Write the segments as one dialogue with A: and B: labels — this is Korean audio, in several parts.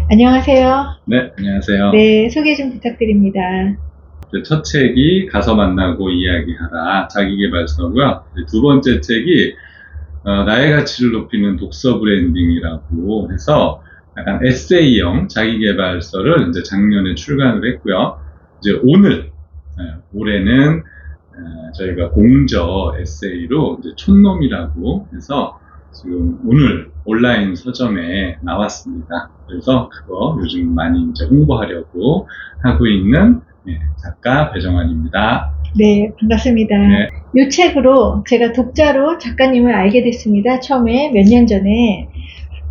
A: 안녕하세요.
B: 네, 안녕하세요.
A: 네, 소개 좀 부탁드립니다.
B: 첫 책이 가서 만나고 이야기하라 자기계발서고요. 두 번째 책이 나의 가치를 높이는 독서 브랜딩이라고 해서 약간 에세이형 자기계발서를 이제 작년에 출간을 했고요. 이제 올해는 저희가 공저 에세이로 이제 촌놈이라고 해서 지금 오늘 온라인 서점에 나왔습니다. 그래서 그거 요즘 많이 이제 홍보하려고 하고 있는 작가 배정환입니다.
A: 네, 반갑습니다.
B: 네.
A: 이 책으로 제가 독자로 작가님을 알게 됐습니다. 처음에 몇 년 전에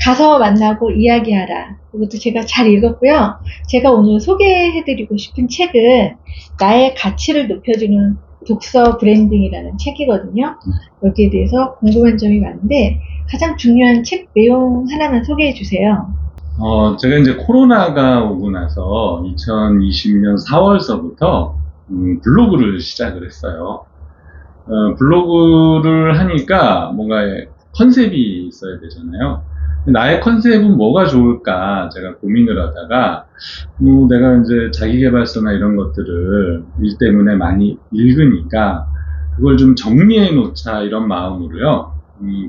A: 가서 만나고 이야기하라. 그것도 제가 잘 읽었고요. 제가 오늘 소개해드리고 싶은 책은 나의 가치를 높여주는 독서 브랜딩이라는 책이거든요. 여기에 대해서 궁금한 점이 많은데 가장 중요한 책 내용 하나만 소개해 주세요.
B: 제가 이제 코로나가 오고 나서 2020년 4월서부터 블로그를 시작을 했어요. 블로그를 하니까 뭔가 컨셉이 있어야 되잖아요. 나의 컨셉은 뭐가 좋을까 제가 고민을 하다가 내가 이제 자기계발서나 이런 것들을 일 때문에 많이 읽으니까 그걸 좀 정리해 놓자 이런 마음으로요.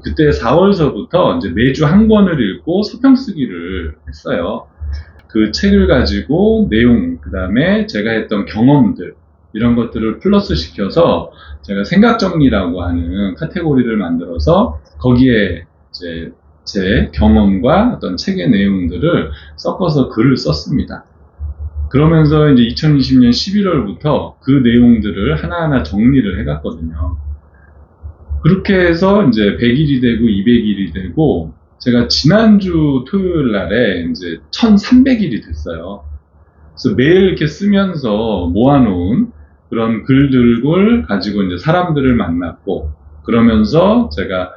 B: 그때 4월서부터 이제 매주 한 권을 읽고 서평 쓰기를 했어요. 그 책을 가지고 내용, 그 다음에 제가 했던 경험들, 이런 것들을 플러스 시켜서 제가 생각 정리라고 하는 카테고리를 만들어서 거기에 이제 제 경험과 어떤 책의 내용들을 섞어서 글을 썼습니다. 그러면서 이제 2020년 11월부터 그 내용들을 하나하나 정리를 해갔거든요. 그렇게 해서 이제 100일이 되고 200일이 되고 제가 지난주 토요일 날에 이제 1300일이 됐어요. 그래서 매일 이렇게 쓰면서 모아놓은 그런 글들을 가지고 이제 사람들을 만났고 그러면서 제가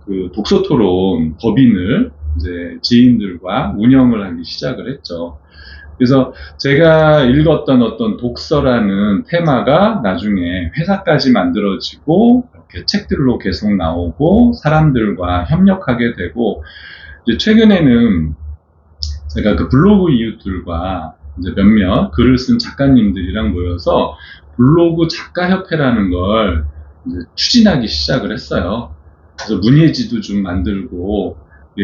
B: 그 독서 토론 법인을 이제 지인들과 운영을 하기 시작을 했죠. 그래서 제가 읽었던 어떤 독서라는 테마가 나중에 회사까지 만들어지고 이렇게 책들로 계속 나오고 사람들과 협력하게 되고 이제 최근에는 제가 그 블로그 이웃들과 이제 몇몇 글을 쓴 작가님들이랑 모여서 블로그 작가협회라는 걸 이제 추진하기 시작을 했어요. 그래서 문예지도 좀 만들고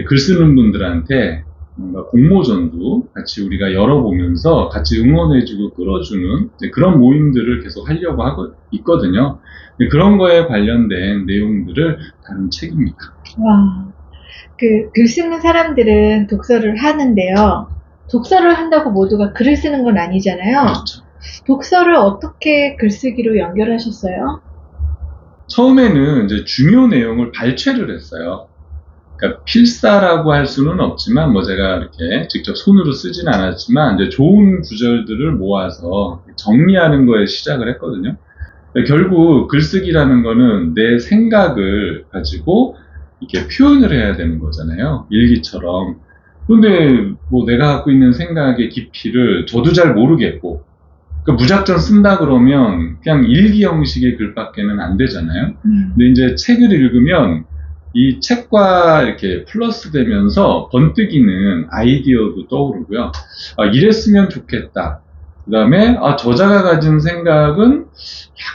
B: 글 쓰는 분들한테 뭔가 공모전도 같이 우리가 열어보면서 같이 응원해주고 끌어주는 그런 모임들을 계속 하려고 있거든요. 그런 거에 관련된 내용들을 다룬 책입니다.
A: 와, 글 쓰는 사람들은 독서를 하는데요. 독서를 한다고 모두가 글을 쓰는 건 아니잖아요.
B: 그렇죠.
A: 독서를 어떻게 글쓰기로 연결하셨어요?
B: 처음에는 이제 중요 내용을 발췌를 했어요. 그러니까 필사라고 할 수는 없지만 뭐 제가 이렇게 직접 손으로 쓰진 않았지만 이제 좋은 구절들을 모아서 정리하는 거에 시작을 했거든요. 결국 글쓰기라는 거는 내 생각을 가지고 이렇게 표현을 해야 되는 거잖아요. 일기처럼. 그런데 뭐 내가 갖고 있는 생각의 깊이를 저도 잘 모르겠고 그러니까 무작정 쓴다 그러면 그냥 일기 형식의 글밖에는 안 되잖아요. 근데 이제 책을 읽으면 이 책과 이렇게 플러스 되면서 번뜩이는 아이디어도 떠오르고요. 이랬으면 좋겠다. 그 다음에 저자가 가진 생각은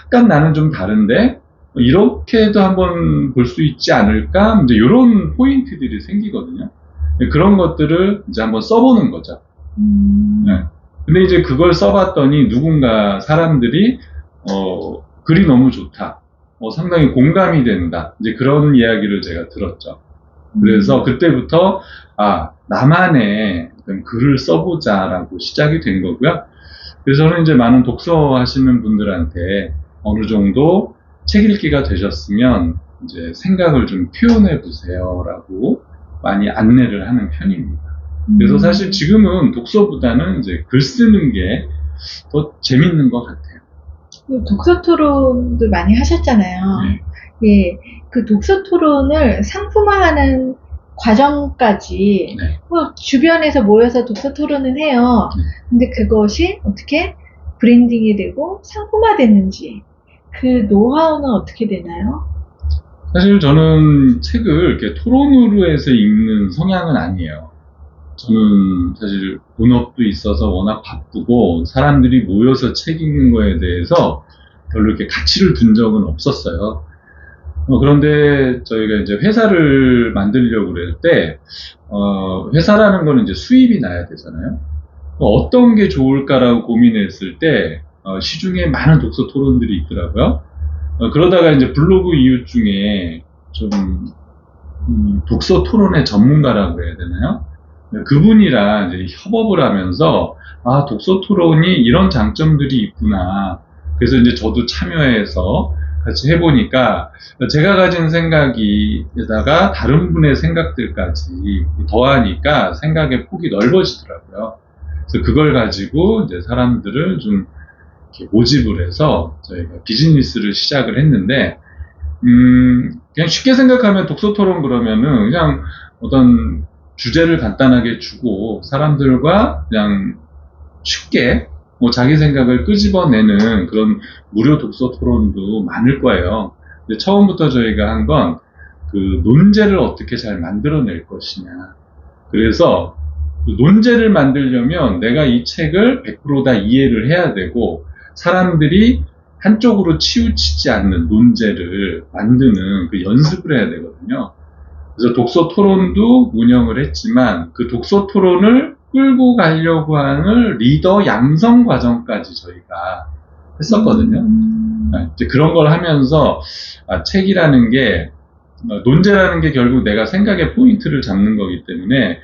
B: 약간 나는 좀 다른데 이렇게도 한번 볼 수 있지 않을까? 이제 이런 포인트들이 생기거든요. 그런 것들을 이제 한번 써보는 거죠. 네. 근데 이제 그걸 써봤더니 누군가 사람들이 글이 너무 좋다. 상당히 공감이 된다. 이제 그런 이야기를 제가 들었죠. 그래서 그때부터 나만의 글을 써보자라고 시작이 된 거고요. 그래서 저는 이제 많은 독서하시는 분들한테 어느 정도 책 읽기가 되셨으면 이제 생각을 좀 표현해 보세요라고 많이 안내를 하는 편입니다. 그래서 사실 지금은 독서보다는 이제 글 쓰는 게 더 재밌는 것 같아요.
A: 독서 토론도 많이 하셨잖아요.
B: 네.
A: 예, 그 독서 토론을 상품화하는 과정까지
B: 네.
A: 주변에서 모여서 독서 토론을 해요. 근데 그것이 어떻게 브랜딩이 되고 상품화됐는지 그 노하우는 어떻게 되나요?
B: 사실 저는 책을 이렇게 토론으로 해서 읽는 성향은 아니에요. 저는 사실 본업도 있어서 워낙 바쁘고 사람들이 모여서 책 읽는 거에 대해서 별로 이렇게 가치를 둔 적은 없었어요. 그런데 저희가 이제 회사를 만들려고 그럴 때, 회사라는 거는 이제 수입이 나야 되잖아요. 어떤 게 좋을까라고 고민했을 때, 시중에 많은 독서 토론들이 있더라고요. 그러다가 이제 블로그 이웃 중에 좀, 독서 토론의 전문가라고 해야 되나요? 그분이랑 이제 협업을 하면서, 아, 독서 토론이 이런 장점들이 있구나. 그래서 이제 저도 참여해서 같이 해보니까 제가 가진 생각에다가 다른 분의 생각들까지 더하니까 생각의 폭이 넓어지더라고요. 그래서 그걸 가지고 이제 사람들을 좀 이렇게 모집을 해서 저희가 비즈니스를 시작을 했는데, 그냥 쉽게 생각하면 독서 토론 그러면은 그냥 어떤 주제를 간단하게 주고 사람들과 그냥 쉽게 뭐 자기 생각을 끄집어내는 그런 무료 독서 토론도 많을 거예요. 근데 처음부터 저희가 한 건 그 논제를 어떻게 잘 만들어낼 것이냐. 그래서 그 논제를 만들려면 내가 이 책을 100% 다 이해를 해야 되고 사람들이 한쪽으로 치우치지 않는 논제를 만드는 그 연습을 해야 되거든요. 그래서 독서 토론도 운영을 했지만 그 독서 토론을 끌고 가려고 하는 리더 양성 과정까지 저희가 했었거든요. 이제 그런 걸 하면서 책이라는 게 논제라는 게 결국 내가 생각의 포인트를 잡는 거기 때문에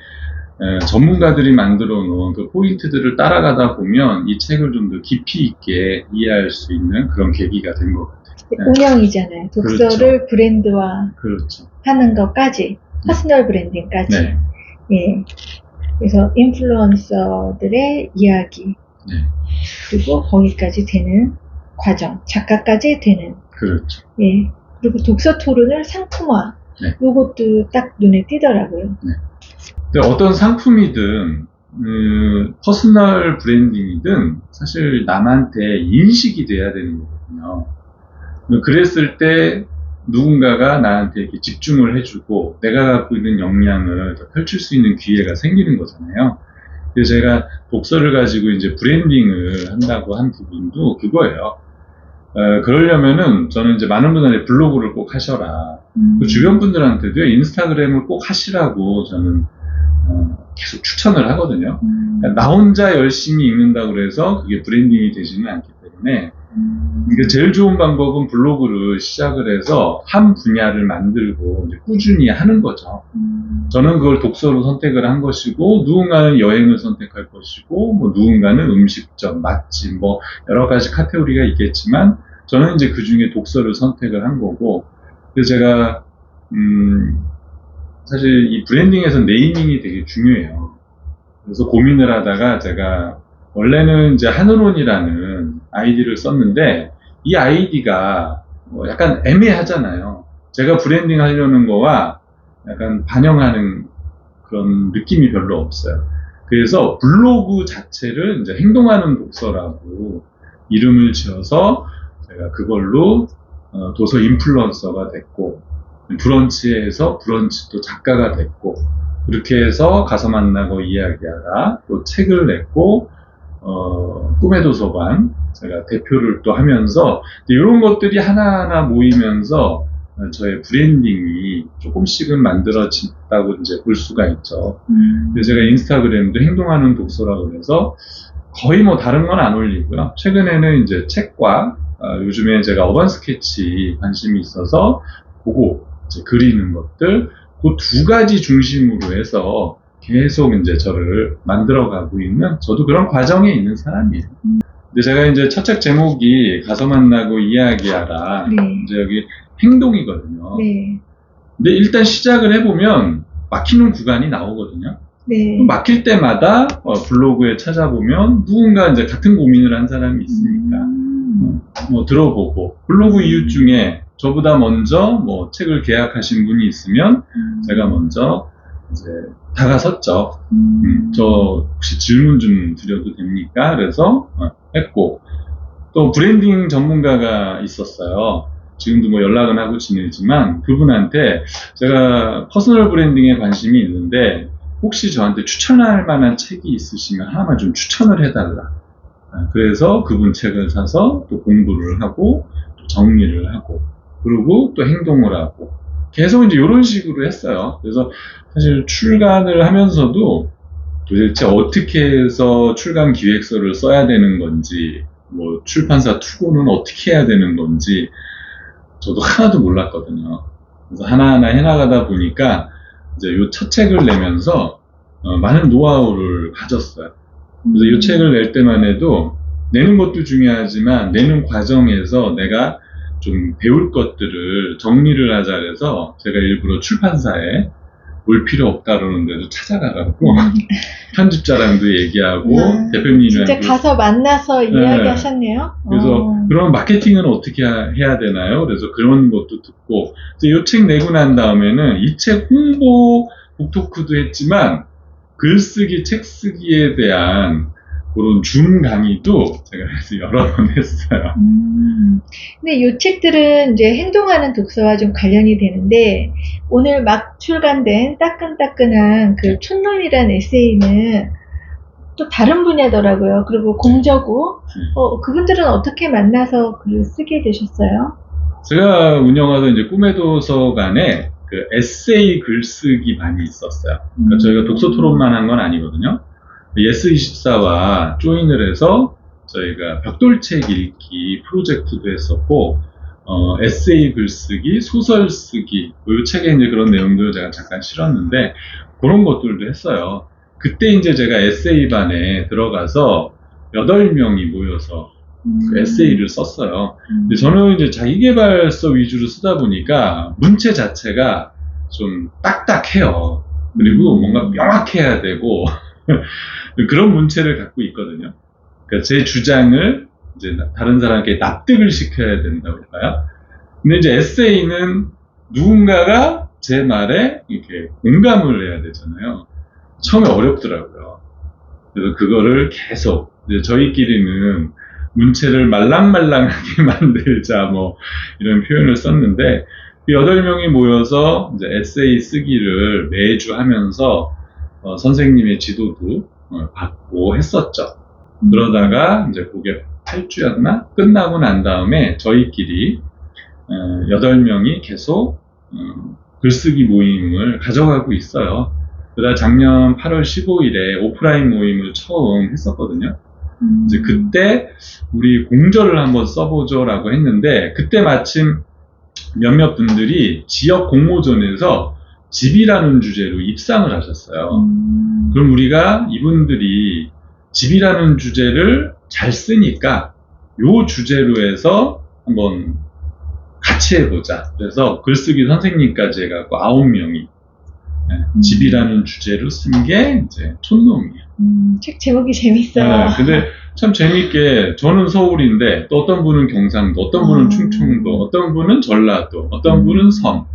B: 전문가들이 만들어 놓은 그 포인트들을 따라가다 보면 이 책을 좀 더 깊이 있게 이해할 수 있는 그런 계기가 된 것 같아요.
A: 운영이잖아요. 독서를
B: 그렇죠.
A: 브랜드화
B: 그렇죠.
A: 하는 것까지, 퍼스널 브랜딩까지.
B: 네.
A: 예. 그래서 인플루언서들의 이야기,
B: 네.
A: 그리고 거기까지 되는 과정, 작가까지 되는.
B: 그렇죠.
A: 예. 그리고 독서 토론을 상품화.
B: 네.
A: 요것도 딱 눈에 띄더라고요.
B: 근데 어떤 상품이든 퍼스널 브랜딩이든 사실 남한테 인식이 돼야 되는 거거든요. 그랬을 때 누군가가 나한테 이렇게 집중을 해주고 내가 갖고 있는 역량을 더 펼칠 수 있는 기회가 생기는 거잖아요. 그래서 제가 독서를 가지고 이제 브랜딩을 한다고 한 부분도 그거예요. 그러려면은 저는 이제 많은 분들이 블로그를 꼭 하셔라. 그 주변 분들한테도 인스타그램을 꼭 하시라고 저는 계속 추천을 하거든요. 그러니까 나 혼자 열심히 읽는다고 해서 그게 브랜딩이 되지는 않기 때문에 그러니까 제일 좋은 방법은 블로그를 시작을 해서 한 분야를 만들고 이제 꾸준히 하는 거죠. 저는 그걸 독서로 선택을 한 것이고 누군가는 여행을 선택할 것이고 뭐 누군가는 음식점, 맛집 뭐 여러 가지 카테고리가 있겠지만 저는 이제 그 중에 독서를 선택을 한 거고 그래서 제가 사실 이 브랜딩에서 네이밍이 되게 중요해요. 그래서 고민을 하다가 제가 원래는 이제 하늘온이라는 아이디를 썼는데 이 아이디가 약간 애매하잖아요. 제가 브랜딩 하려는 거와 약간 반영하는 그런 느낌이 별로 없어요. 그래서 블로그 자체를 이제 행동하는 독서라고 이름을 지어서 제가 그걸로 도서 인플루언서가 됐고 브런치에서 브런치 또 작가가 됐고 그렇게 해서 가서 만나고 이야기하라 또 책을 냈고 꿈의 도서관 제가 대표를 또 하면서 이런 것들이 하나하나 모이면서 저의 브랜딩이 조금씩은 만들어진다고 이제 볼 수가 있죠. 그래서 제가 인스타그램도 행동하는 독서라고 해서 거의 뭐 다른 건 안 올리고요. 최근에는 이제 책과 요즘에 제가 어반 스케치 관심이 있어서 보고 이제 그리는 것들 그 두 가지 중심으로 해서 계속 이제 저를 만들어가고 있는 저도 그런 과정에 있는 사람이에요. 근데 제가 이제 첫 책 제목이 가서 만나고 이야기하라.
A: 네.
B: 이제 여기 행동이거든요.
A: 네.
B: 근데 일단 시작을 해보면 막히는 구간이 나오거든요.
A: 네.
B: 막힐 때마다 블로그에 찾아보면 누군가 이제 같은 고민을 한 사람이 있으니까 들어보고 블로그 이웃 중에 저보다 먼저 뭐 책을 계약하신 분이 있으면 제가 먼저 이제 다가섰죠. 저 혹시 질문 좀 드려도 됩니까? 그래서 했고 또 브랜딩 전문가가 있었어요. 지금도 뭐 연락은 하고 지내지만 그분한테 제가 퍼스널 브랜딩에 관심이 있는데 혹시 저한테 추천할 만한 책이 있으시면 하나만 좀 추천을 해달라. 그래서 그분 책을 사서 또 공부를 하고 또 정리를 하고 그리고 또 행동을 하고 계속 이제 이런 식으로 했어요. 그래서 사실 출간을 하면서도 도대체 어떻게 해서 출간 기획서를 써야 되는 건지, 뭐 출판사 투고는 어떻게 해야 되는 건지 저도 하나도 몰랐거든요. 그래서 하나하나 해나가다 보니까 이제 이 첫 책을 내면서 많은 노하우를 가졌어요. 그래서 이 책을 낼 때만 해도 내는 것도 중요하지만 내는 과정에서 내가 좀 배울 것들을 정리를 하자 그래서 제가 일부러 출판사에 올 필요 없다 그러는 데도 찾아가고 편집자랑도 얘기하고 대표님이랑도
A: 진짜 가서 만나서 이야기하셨네요.
B: 그래서 그럼 마케팅은 어떻게 해야 되나요? 그래서 그런 것도 듣고 이 책 내고 난 다음에는 이 책 홍보 북토크도 했지만 글쓰기, 책 쓰기에 대한 그런 줌 강의도 제가 여러 번 했어요.
A: 근데 이 책들은 이제 행동하는 독서와 좀 관련이 되는데, 오늘 막 출간된 따끈따끈한 그 촌놈이란 에세이는 또 다른 분야더라고요. 그리고 공저고, 그분들은 어떻게 만나서 글을 쓰게 되셨어요?
B: 제가 운영하던 이제 꿈의 도서관에 그 에세이 글쓰기 반이 있었어요. 그러니까 저희가 독서 토론만 한 건 아니거든요. 예스24와 조인을 해서 저희가 벽돌책 읽기 프로젝트도 했었고, 에세이 글쓰기, 소설 쓰기, 이 책에 이제 그런 내용들을 제가 잠깐 실었는데, 그런 것들도 했어요. 그때 이제 제가 에세이 반에 들어가서 8명이 모여서 그 에세이를 썼어요. 근데 저는 이제 자기계발서 위주로 쓰다 보니까 문체 자체가 좀 딱딱해요. 그리고 뭔가 명확해야 되고, 그런 문체를 갖고 있거든요. 그러니까 제 주장을 이제 다른 사람에게 납득을 시켜야 된다고 할까요? 근데 이제 에세이는 누군가가 제 말에 이렇게 공감을 해야 되잖아요. 처음에 어렵더라고요. 그래서 그거를 계속 이제 저희끼리는 문체를 말랑말랑하게 만들자 뭐 이런 표현을 썼는데, 8명이 모여서 이제 에세이 쓰기를 매주 하면서 선생님의 지도도 받고 했었죠. 그러다가 이제 그게 8주였나? 끝나고 난 다음에 저희끼리 8명이 계속 글쓰기 모임을 가져가고 있어요. 그러다 작년 8월 15일에 오프라인 모임을 처음 했었거든요. 이제 그때 우리 공저를 한번 써보죠라고 했는데, 그때 마침 몇몇 분들이 지역 공모전에서 집이라는 주제로 입상을 하셨어요. 그럼 우리가 이분들이 집이라는 주제를 잘 쓰니까 요 주제로 해서 한번 같이 해보자. 그래서 글쓰기 선생님까지 해갖고 9명이 집이라는 주제로 쓴 게 이제 촌놈이에요.
A: 책 제목이 재밌어요.
B: 근데 참 재밌게 저는 서울인데 또 어떤 분은 경상도, 어떤 분은 충청도, 어떤 분은 전라도, 어떤 분은 섬,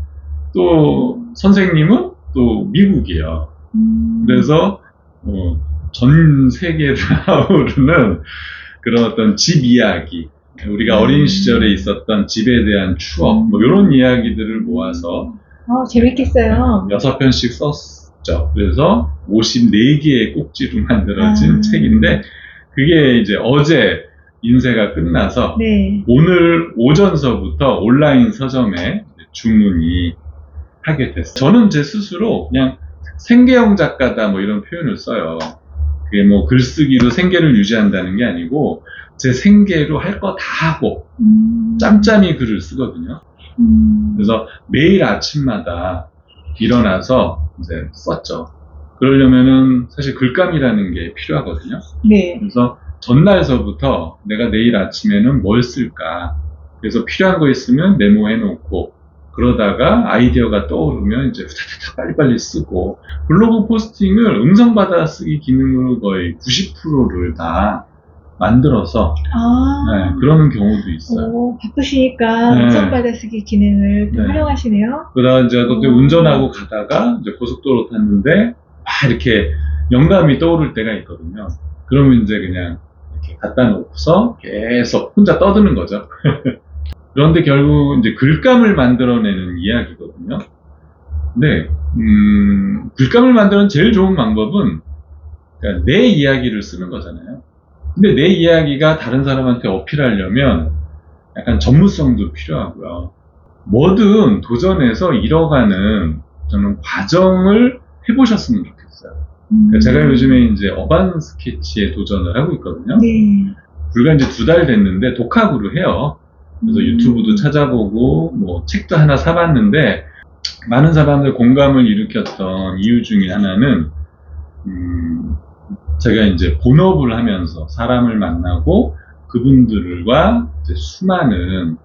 B: 또 선생님은 또 미국이에요. 그래서 전 세계를 아우르는 그런 어떤 집 이야기, 우리가 어린 시절에 있었던 집에 대한 추억, 뭐 이런 이야기들을 모아서
A: 재밌겠어요.
B: 6편씩 썼죠. 그래서 54개의 꼭지로 만들어진 책인데, 그게 이제 어제 인쇄가 끝나서 오늘 오전서부터 온라인 서점에 주문이 하게 됐어요. 저는 제 스스로 그냥 생계형 작가다 뭐 이런 표현을 써요. 그게 뭐 글쓰기로 생계를 유지한다는 게 아니고 제 생계로 할 거 다 하고 짬짬이 글을 쓰거든요. 그래서 매일 아침마다 일어나서 이제 썼죠. 그러려면은 사실 글감이라는 게 필요하거든요. 그래서 전날서부터 내가 내일 아침에는 뭘 쓸까. 그래서 필요한 거 있으면 메모해 놓고, 그러다가 아이디어가 떠오르면 이제 후다닥 빨리빨리 쓰고, 블로그 포스팅을 음성 받아쓰기 기능으로 거의 90%를 다 만들어서 그러는 경우도 있어요.
A: 바쁘시니까 음성 받아쓰기 기능을 활용하시네요.
B: 그러다 이제 그때 운전하고 가다가 이제 고속도로 탔는데 막 이렇게 영감이 떠오를 때가 있거든요. 그러면 이제 그냥 이렇게 갖다 놓고서 계속 혼자 떠드는 거죠. 그런데 결국 이제 글감을 만들어내는 이야기거든요. 근데 글감을 만드는 제일 좋은 방법은 그러니까 내 이야기를 쓰는 거잖아요. 근데 내 이야기가 다른 사람한테 어필하려면 약간 전문성도 필요하고요. 뭐든 도전해서 잃어가는 저는 과정을 해보셨으면 좋겠어요. 그러니까 제가 요즘에 이제 어반 스케치에 도전을 하고 있거든요.
A: 네.
B: 불과 이제 2달 됐는데 독학으로 해요. 그래서 유튜브도 찾아보고 뭐 책도 하나 사봤는데 많은 사람들 공감을 일으켰던 이유 중에 하나는 제가 이제 본업을 하면서 사람을 만나고 그분들과 이제 수많은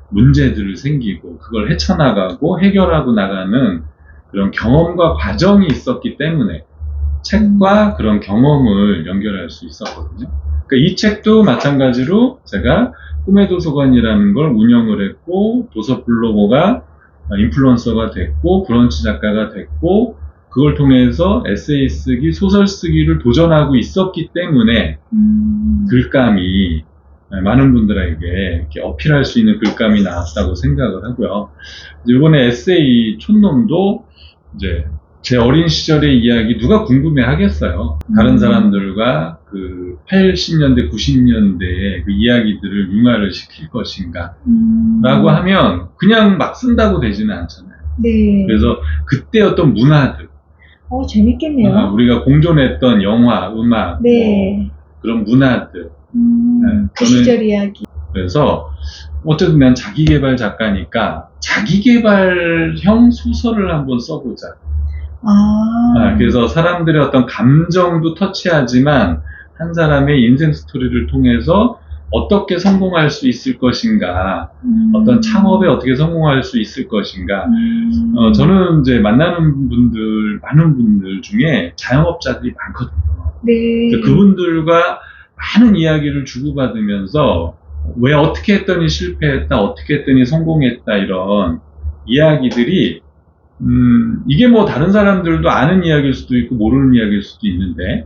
B: 문제들을 생기고 그걸 헤쳐나가고 해결하고 나가는 그런 경험과 과정이 있었기 때문에 책과 그런 경험을 연결할 수 있었거든요. 그러니까 이 책도 마찬가지로 제가 꿈의 도서관이라는 걸 운영을 했고 도서 블로거가 인플루언서가 됐고 브런치 작가가 됐고 그걸 통해서 에세이 쓰기, 소설 쓰기를 도전하고 있었기 때문에 글감이 많은 분들에게 이렇게 어필할 수 있는 글감이 나왔다고 생각을 하고요. 이번에 에세이 촌놈도 이제 제 어린 시절의 이야기 누가 궁금해 하겠어요. 다른 사람들과 그 80년대, 90년대의 그 이야기들을 융화를 시킬 것인가 라고 하면 그냥 막 쓴다고 되지는 않잖아요.
A: 네.
B: 그래서 그때 어떤 문화들
A: 재밌겠네요.
B: 우리가 공존했던 영화, 음악,
A: 네.
B: 뭐 그런 문화들
A: 그 시절 이야기.
B: 그래서 어쨌든 난 자기계발 작가니까 자기계발형 소설을 한번 써보자. 그래서 사람들의 어떤 감정도 터치하지만 한 사람의 인생 스토리를 통해서 어떻게 성공할 수 있을 것인가, 어떤 창업에 어떻게 성공할 수 있을 것인가. 저는 이제 만나는 분들, 많은 분들 중에 자영업자들이 많거든요.
A: 네.
B: 그분들과 많은 이야기를 주고받으면서 왜 어떻게 했더니 실패했다, 어떻게 했더니 성공했다 이런 이야기들이 이게 뭐 다른 사람들도 아는 이야기일 수도 있고 모르는 이야기일 수도 있는데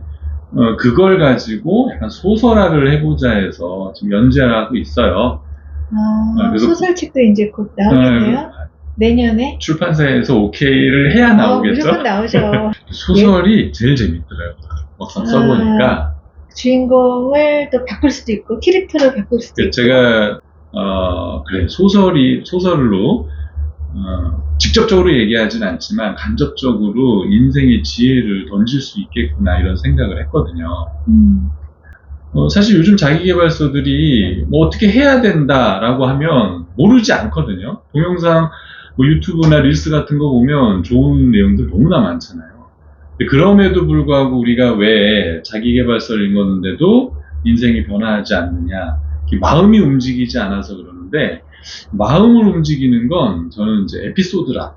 B: 그걸 가지고 약간 소설화를 해보자 해서 지금 연재하고 있어요.
A: 그래서 소설책도 이제 곧 나오겠네요? 내년에?
B: 출판사에서 오케이를 해야 나오겠죠?
A: 무조건 나오죠.
B: 소설이 제일 재밌더라고요. 막상 써보니까.
A: 주인공을 또 바꿀 수도 있고, 캐릭터를 바꿀 수도 있고.
B: 제가, 그래, 소설로, 직접적으로 얘기하진 않지만, 간접적으로 인생의 지혜를 던질 수 있겠구나, 이런 생각을 했거든요. 사실 요즘 자기계발서들이 뭐 어떻게 해야 된다라고 하면 모르지 않거든요. 동영상, 뭐 유튜브나 릴스 같은 거 보면 좋은 내용들 너무나 많잖아요. 그럼에도 불구하고 우리가 왜 자기계발서를 읽었는데도 인생이 변화하지 않느냐. 마음이 움직이지 않아서 그러는데, 마음을 움직이는 건 저는 이제 에피소드라,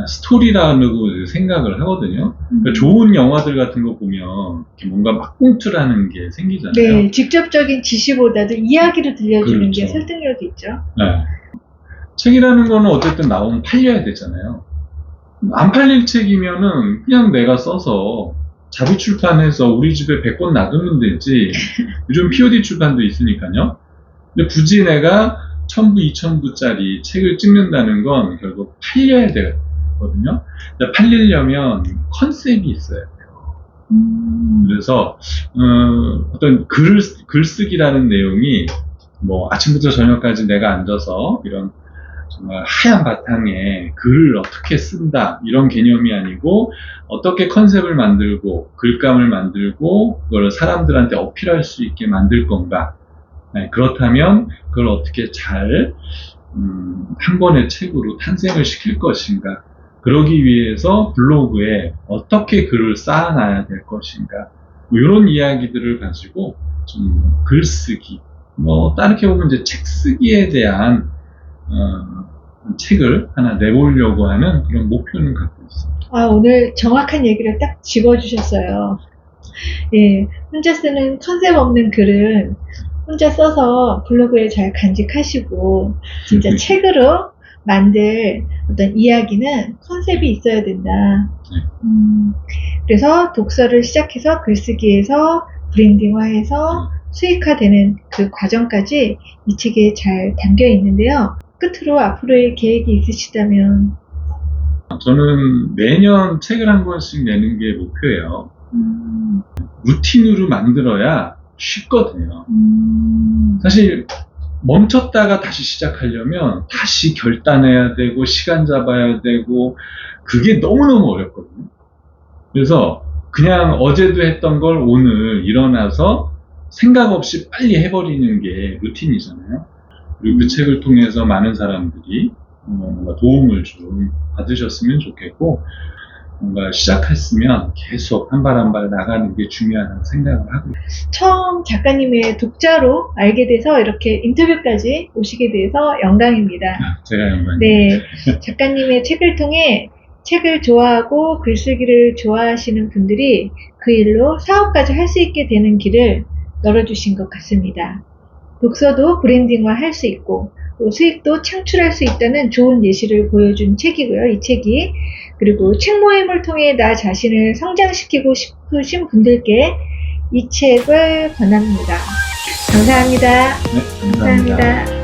B: 스토리라고 생각을 하거든요. 그러니까 좋은 영화들 같은 거 보면 뭔가 막공투라는 게 생기잖아요.
A: 네, 직접적인 지시보다도 이야기를 들려주는
B: 그렇죠.
A: 게 설득력이 있죠.
B: 네. 책이라는 거는 어쨌든 나오면 팔려야 되잖아요. 안 팔릴 책이면은 그냥 내가 써서 자비 출판해서 우리 집에 100권 놔두면 되지. 요즘 POD 출판도 있으니까요. 근데 굳이 내가 1000부, 2000부짜리 책을 찍는다는 건 결국 팔려야 되거든요. 근데 팔리려면 컨셉이 있어야 돼요. 그래서 어떤 글쓰기라는 내용이 뭐 아침부터 저녁까지 내가 앉아서 이런 정말 하얀 바탕에 글을 어떻게 쓴다 이런 개념이 아니고 어떻게 컨셉을 만들고 글감을 만들고 그걸 사람들한테 어필할 수 있게 만들 건가. 네, 그렇다면 그걸 어떻게 잘 한 권의 책으로 탄생을 시킬 것인가. 그러기 위해서 블로그에 어떻게 글을 쌓아놔야 될 것인가. 뭐 이런 이야기들을 가지고 좀 글쓰기 뭐 다르게 보면 이제 책 쓰기에 대한 책을 하나 내보려고 하는 그런 목표는 갖고 있습니다.
A: 오늘 정확한 얘기를 딱 짚어주셨어요. 예, 혼자 쓰는 컨셉 없는 글은 혼자 써서 블로그에 잘 간직하시고 진짜 책으로 만들 어떤 이야기는 컨셉이 있어야 된다. 그래서 독서를 시작해서 글쓰기에서 브랜딩화해서 수익화되는 그 과정까지 이 책에 잘 담겨 있는데요. 끝으로 앞으로의 계획이 있으시다면?
B: 저는 매년 책을 한 권씩 내는 게 목표예요. 루틴으로 만들어야 쉽거든요. 사실 멈췄다가 다시 시작하려면 다시 결단해야 되고 시간 잡아야 되고 그게 너무너무 어렵거든요. 그래서 그냥 어제도 했던 걸 오늘 일어나서 생각 없이 빨리 해버리는 게 루틴이잖아요. 그리고 그 책을 통해서 많은 사람들이 뭔가 도움을 좀 받으셨으면 좋겠고, 뭔가 시작했으면 계속 한 발 한 발 나가는 게 중요하다는 생각을 하고 있어요.
A: 처음 작가님의 독자로 알게 돼서 이렇게 인터뷰까지 오시게 돼서 영광입니다.
B: 제가 영광입니다.
A: 네, 작가님의 책을 통해 책을 좋아하고 글쓰기를 좋아하시는 분들이 그 일로 사업까지 할 수 있게 되는 길을 열어주신 것 같습니다. 독서도 브랜딩화 할 수 있고 또 수익도 창출할 수 있다는 좋은 예시를 보여준 책이고요. 이 책이. 그리고 책 모임을 통해 나 자신을 성장시키고 싶으신 분들께 이 책을 권합니다. 감사합니다.
B: 네, 감사합니다.
A: 감사합니다.